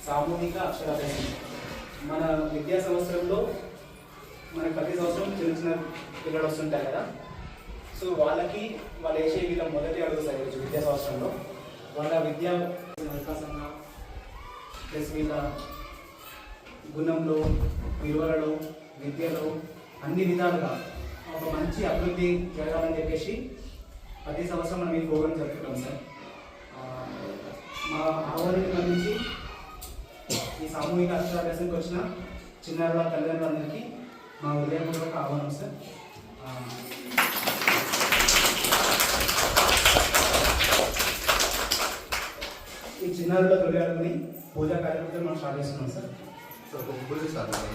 సామూహిక అక్షరాభ్యాసం. మన విద్యా సంవత్సరంలో మనకి ప్రతి సంవత్సరం చిన్న చిన్న పిల్లలు వస్తుంటారు కదా. సో వాళ్ళకి వాళ్ళు వేసే వీళ్ళ మొదటి అడుగు సార్ ఈరోజు విద్యా సంవత్సరంలో వాళ్ళ విద్యా వికాసంగా ప్లస్ వీళ్ళ గుణంలో, విలువలలో, విద్యలో అన్ని విధాలుగా ఒక మంచి అభివృద్ధి జరగాలని చెప్పేసి ప్రతి సంవత్సరం మనం ఈ ప్రోగ్రాం జరుపుకుంటాం సార్. మా ఆహ్వానానికి అందించి ఈ సామూహిక అక్షరాభ్యాసానికి వచ్చిన చిన్నారుల తల్లిదండ్రులందరికీ మా హృదయపూర్వక ఆహ్వానం సార్. ఈ చిన్నారుల తొలి అడుగుని పూజా కార్యక్రమంతో మనం స్టార్ట్ చేస్తున్నాం సార్. పూజ స్టార్ట్ చేస్తాం.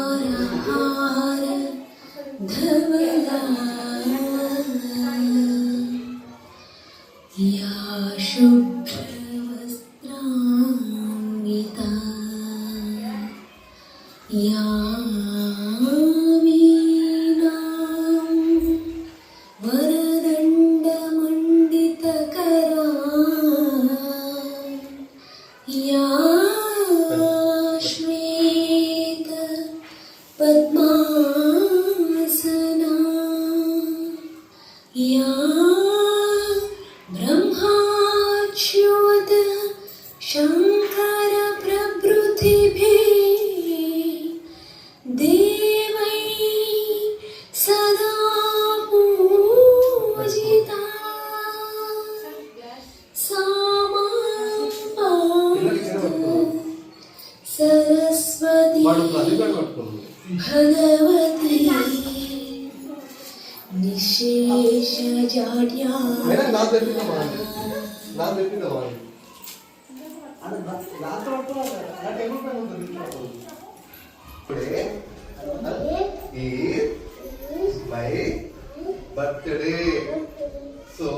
तुषारहार धवला या शुभ्रवस्त्रान्विता या वीणां वरदण्डमण्डितकरा या पद्मासना या ब्रह्माच्युत शङ्कर प्रभृतिभिः देवै सदा पूजिता सा Saraswati Bhagwati निशेषजाड्या my birthday, so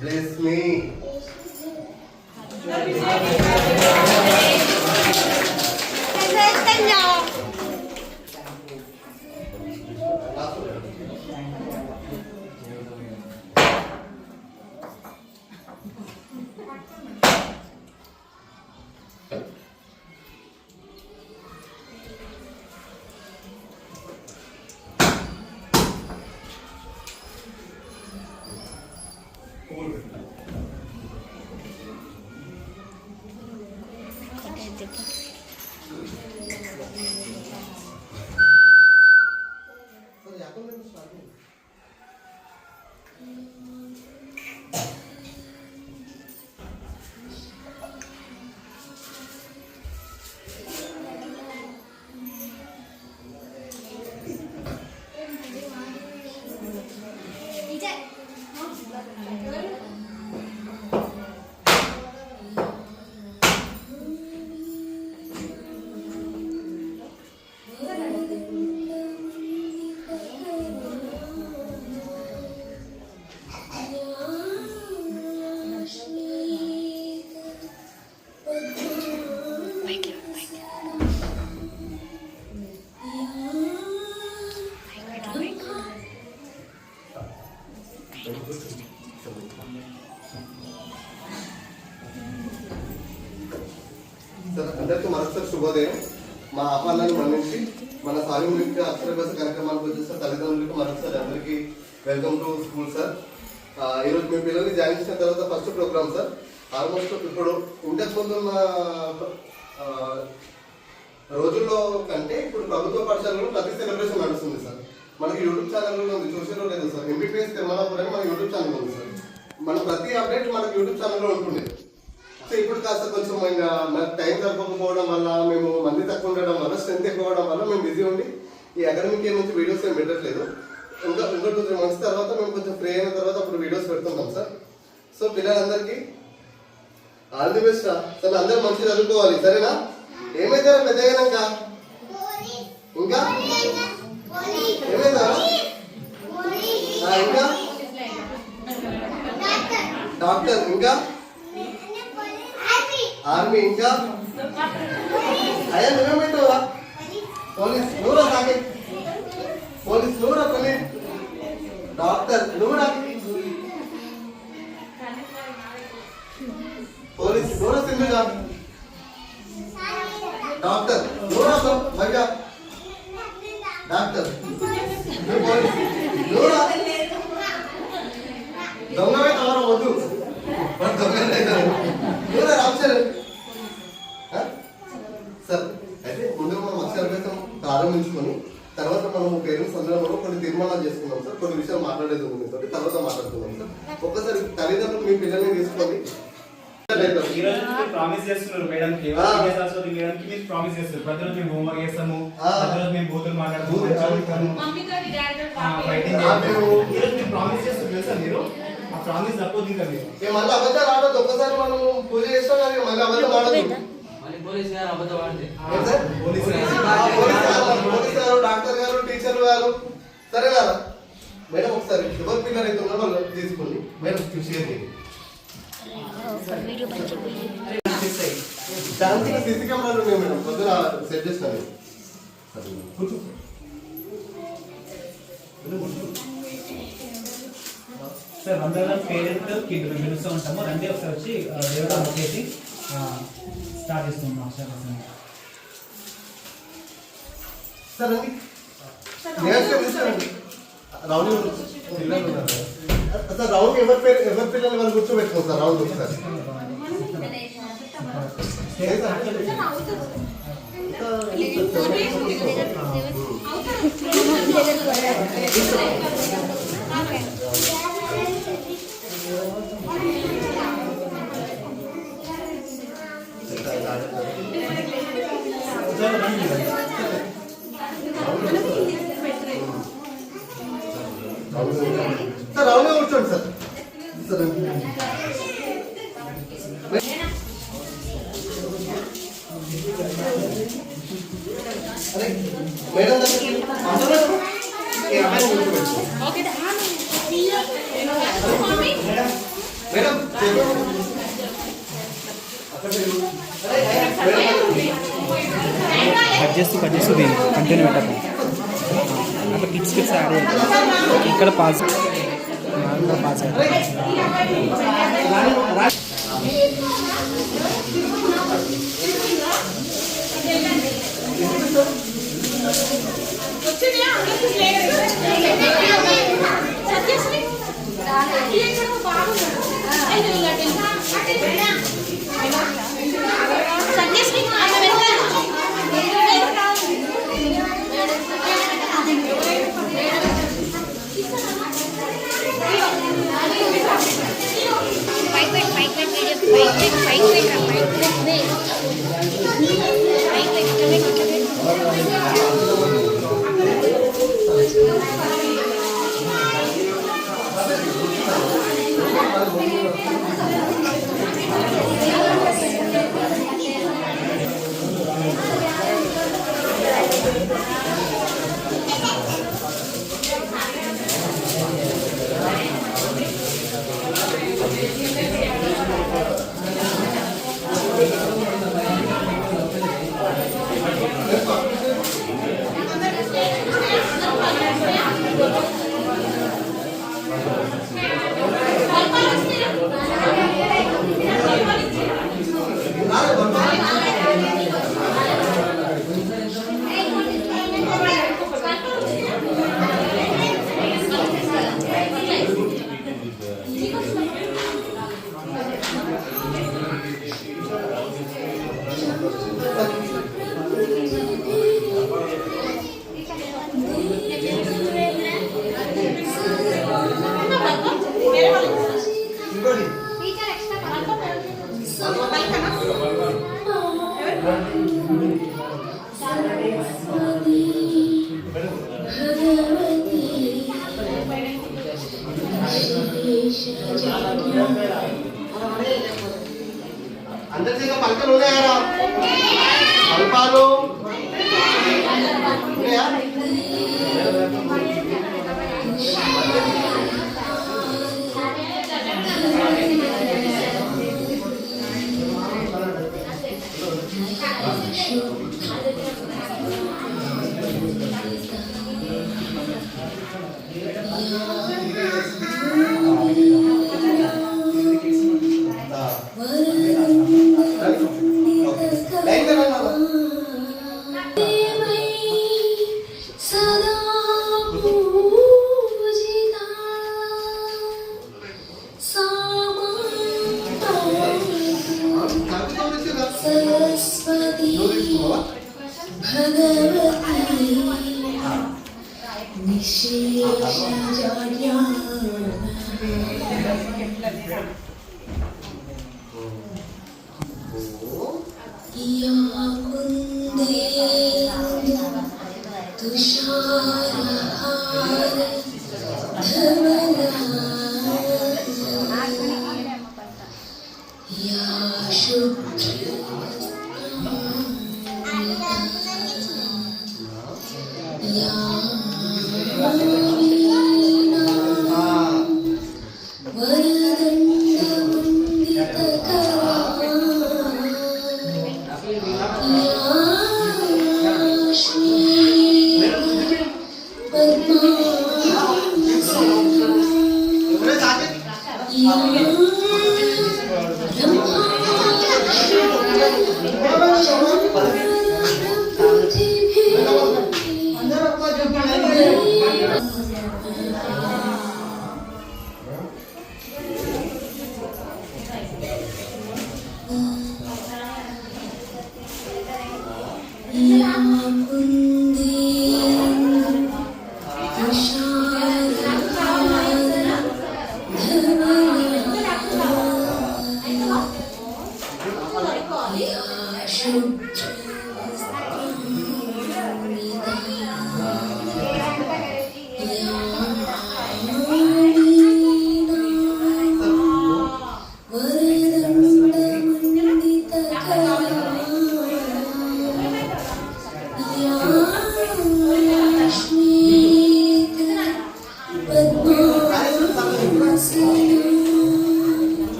bless me. అందరికీ మరొకసారి శుభోదయం. మా ఆహ్వానాన్ని మన్నించి మన సామూహిక అక్షరాభ్యాస కార్యక్రమానికి వచ్చేసిన తల్లిదండ్రులకు మరొకసారి అందరికీ వెల్కమ్ టు స్కూల్ సార్. ఈరోజు మీ పిల్లల్ని జాయిన్ చేసిన తర్వాత ఫస్ట్ ప్రోగ్రామ్ సార్. ఆల్మోస్ట్ ఇప్పుడు ఇంతకు ముందు ఉన్న రోజుల్లో కంటే ఇప్పుడు ప్రభుత్వ పాఠశాలలో ప్రతి సెలబ్రేషన్ నడుస్తుంది సార్. మనకి యూట్యూబ్ ఛానల్ ఉంది, చూసేలో లేదు సార్. ఎంబీపీఎస్ తిరుమలాపురం మన యూట్యూబ్ ఛానల్ ఉంది సార్. మన ప్రతి అప్డేట్ మనకి యూట్యూబ్ ఛానల్లో ఉంటుంది. సో ఇప్పుడు కాస్త కొంచెం ఇంకా మనకు టైం సరిపోకపోవడం వల్ల, మేము మంది తక్కువ ఉండడం వల్ల, స్ట్రెంత్ ఎక్కువ అవడం వల్ల మేము బిజీ ఉండి ఈ అకాడమిక్ ఇయర్ నుంచి వీడియోస్ ఏం పెట్టట్లేదు. ఇంకా 2-3 months తర్వాత మేము కొంచెం ఫ్రీ అయిన తర్వాత అప్పుడు వీడియోస్ పెడుతున్నాం సార్. సో పిల్లలందరికీ ఆల్ ది బెస్ట్ రా సార్. అందరూ మంచిగా చదువుకోవాలి సరేనా? ఏమైతారా పెద్దగానాక? ఇంకా ఏమైతారా? ఇంకా డాక్టర్ ఇంకా ఆర్మీ ఇంకా అయ్యా నువ్వేమంటావురా పోలీస్ నువ్వురా సాగే పోలీస్ నువ్వురా కొన్ని డాక్టర్ నువ్వురా పోలీస్ నువ్వురా సింధుగా డాక్టర్ నువ్వురా భవ్య డాక్టర్ నువ్వు పోలీస్ నువ్వురా దొంగవే తవరా వద్దు దొంగ నువ్వురా రామచరణ్ సార్ అయితే ముందుగా మనం అక్షరాభ్యాసం ప్రారంభించుకొని తర్వాత మనం పేరెంట్స్ అందరం కూడా కొన్ని తీర్మానాలు చేసుకున్నాం సార్. కొన్ని విషయాలు మాట్లాడేది ఉంది మీతో, తర్వాత మాట్లాడుతున్నాం సార్. ఒక్కసారి తల్లిదండ్రులు మీ పిల్లల్ని తీసుకొని ఈ రోజు ప్రామిస్ చేస్తున్నారు మేడం కి సరస్వతి మేడం కి మీరు ప్రామిస్ చేస్తారు ప్రతిరోజు మేము హోంవర్క్ చేస్తాము, ప్రతిరోజు మేము బూతులు మాట్లాడుతాము, ఫైటింగ్ చేస్తాము. ఈ రోజు మీరు ప్రామిస్ చేస్తారు తెలుసా మీరు? ఆ ప్రామిస్ తప్పదు ఇంకా మీరు. మళ్ళీ అబద్ధాలు ఆడదు. ఒక్కసారి మనం పూజ చేస్తాం కానీ మళ్ళీ అబద్ధం ఆడదు. పోలీస్ గారు అబద్ధం ఆడితే పోలీస్ గారు, డాక్టర్ గారు, టీచర్ గారు సరే కదా మేడం. ఒకసారి ఎవరి పిల్లలు అయితే ఉన్నారో వాళ్ళు తీసుకోండి మేడం. షేర్ చేయండి. దానికి సీసీ కెమెరాలు ఉన్నాయి మేడం, పొద్దున సెట్ చేస్తాను. సార్ అందరం పేరెంట్ కిడ్ పిలుస్తూ ఉంటాము. రండి ఒకసారి వచ్చి దేవుడు వచ్చేసి స్టార్ట్ చేస్తున్నాం అక్షరాభ్యాసం. సార్ అండి రౌండ్ పిల్లలు ఉన్నారు సార్. రౌండ్ ఎవరి పిల్లలు వాళ్ళు కూర్చోబెట్టుకోండి సార్. రౌండ్ ఒకసారి సార్ రౌండ్ కూర్చోండి సార్. సార్ అరే మేడం మేడం కట్ చేస్తూ కంటిన్యూ పెట్టకు. అక్కడ కిడ్స్ యాడ్ చేయాలి. ఇక్కడ పాస్ పాస్ అందరి దగ్గర పలకలు ఉన్నాయా? పల్పాలు ఉన్నాయా? సదా పూజితా సరస్వతి భగవతి నిశేషజాడ్యా యా కుందేందు తుషారహార ధవలా యా యా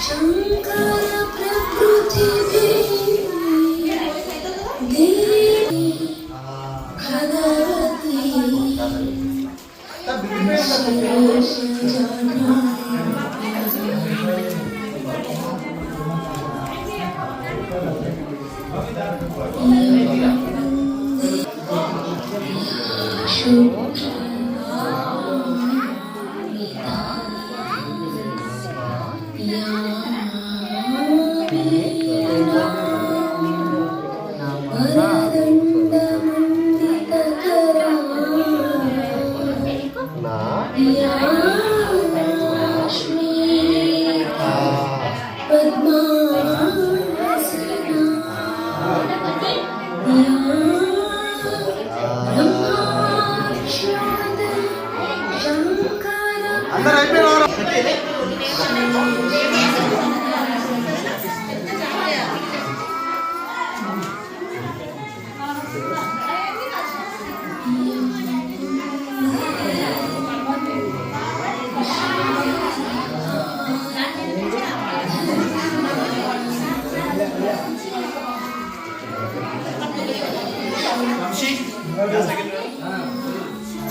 శంకర ప్రకృతి భగవతి అందరూ అయిపోయినారు.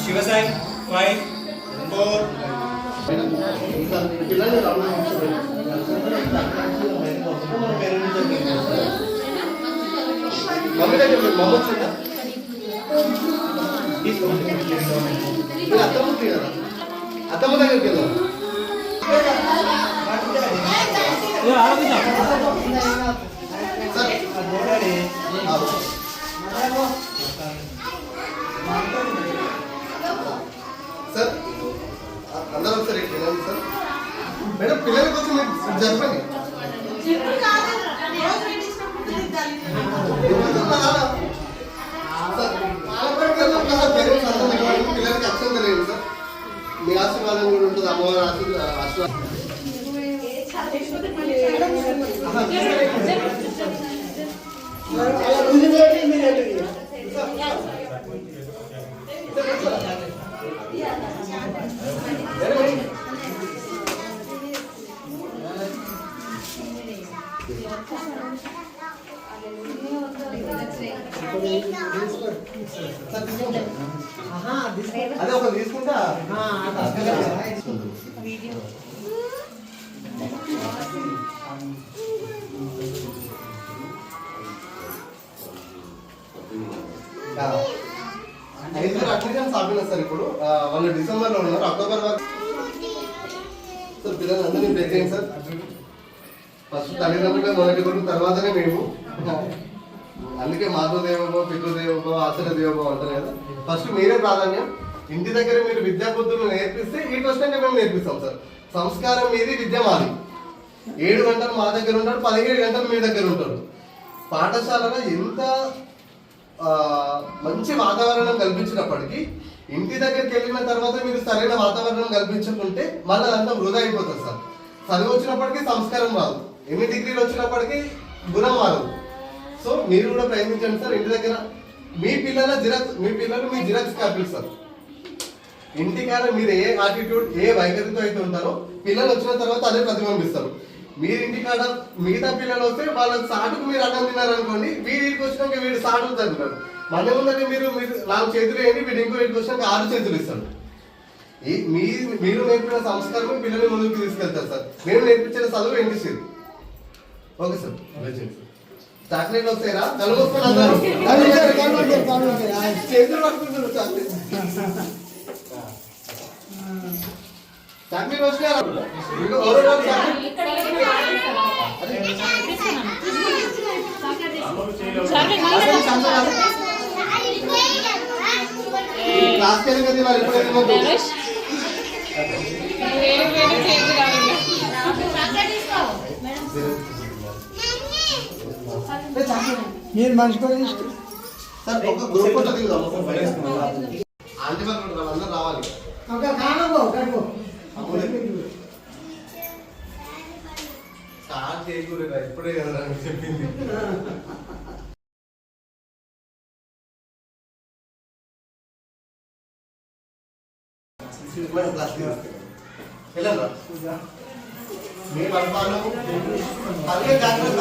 శివసాయి 5 4 పిల్లలు మమ్మీ దగ్గర మమ్మ వచ్చిందా అత్తమ్మ కదా అత్తమ్మ దగ్గరికి వెళ్దాం. సార్ అందరూ ఒకసారి వెళ్ళండి సార్. మేడం పిల్లల కోసం మీరు జరపండి. పిల్లలకి అక్షరం తెలియదు సార్. మీ ఆశీర్వాదం కూడా ఉంటుంది. అమ్మవారి ఆశీర్వాదం. అదే ఒక తీసుకుంటా ఐదుగురు అప్లికెంట్స్ ఆపినారు సార్. ఇప్పుడు వాళ్ళు డిసెంబర్లో ఉన్నారు, అక్టోబర్ వరకు సార్ పిల్లలందరినీ బ్రేక్ చేయండి సార్. ఫస్ట్ తల్లిదండ్రులే మొదటి కొడుకు, తర్వాతనే మేము. అందుకే మాతృదేవోభవ, పితృదేవోభవ, ఆచార్య దేవోభవ అంటారు కదా. ఫస్ట్ మీరే ప్రాధాన్యం. ఇంటి దగ్గర మీరు విద్యాబుద్ధులు నేర్పిస్తే ఈ క్వశ్చన్ మేము నేర్పిస్తాం సార్. సంస్కారం మీది, విద్య మాది. 7 గంటలు మా దగ్గర ఉంటారు, 17 గంటలు మీ దగ్గర ఉంటారు. పాఠశాలలో ఎంత మంచి వాతావరణం కల్పించినప్పటికీ ఇంటి దగ్గరికి వెళ్ళిన తర్వాత మీరు సరైన వాతావరణం కల్పించుకుంటే మళ్ళీ అంతా వృధా అయిపోతుంది సార్. చదువు వచ్చినప్పటికీ సంస్కారం రాదు, ఎన్ని డిగ్రీలు వచ్చినప్పటికీ గుణం మారదు. సో మీరు కూడా ప్రయత్నించండి సార్. ఇంటి దగ్గర మీ పిల్లలు మీ జిరాక్స్ కాపీలు సార్. ఇంటికాడ మీరు ఏ యాటిట్యూడ్, ఏ వైఖరితో అయితే ఉంటారో పిల్లలు వచ్చిన తర్వాత అదే ప్రతిబింబిస్తారు. మీరు ఇంటికాడ మిగతా పిల్లలు వస్తే వాళ్ళ సాటుకు మీరు అన్నం తిన్నారనుకోండి, వీడికి వచ్చినాక వీడు సాటుకు తింటున్నారు. మన ముందంటే మీరు 4 చేతులు వేయండి, వీడు ఇంకో వీడికి వచ్చినాక 6 చేతులు ఇస్తాడు. మీరు నేర్పిన సంస్కారం పిల్లల్ని ముందుకు తీసుకెళ్తారు సార్. మేము నేర్పించిన చదువు ఎంటిసేది. Okay sir. చాక్లెట్లు వస్తాయరా? కలుగుతున్నారు చేతులు పడుతున్నారు. చాక్లెట్ వస్తాయా? క్లాస్కి వెళ్ళి కదా వాళ్ళు ఎప్పుడైతే మీరు మర్చిపోయి సార్ ఒక గ్రూప్ ఫోటో దిగుదాం. ఆంటీ వాళ్ళందరూ రావాలి. స్టార్ట్ చేయకూడదు ఇప్పుడే కదా చెప్పింది. మీ వర్గాలు అదే జాగ్రత్త.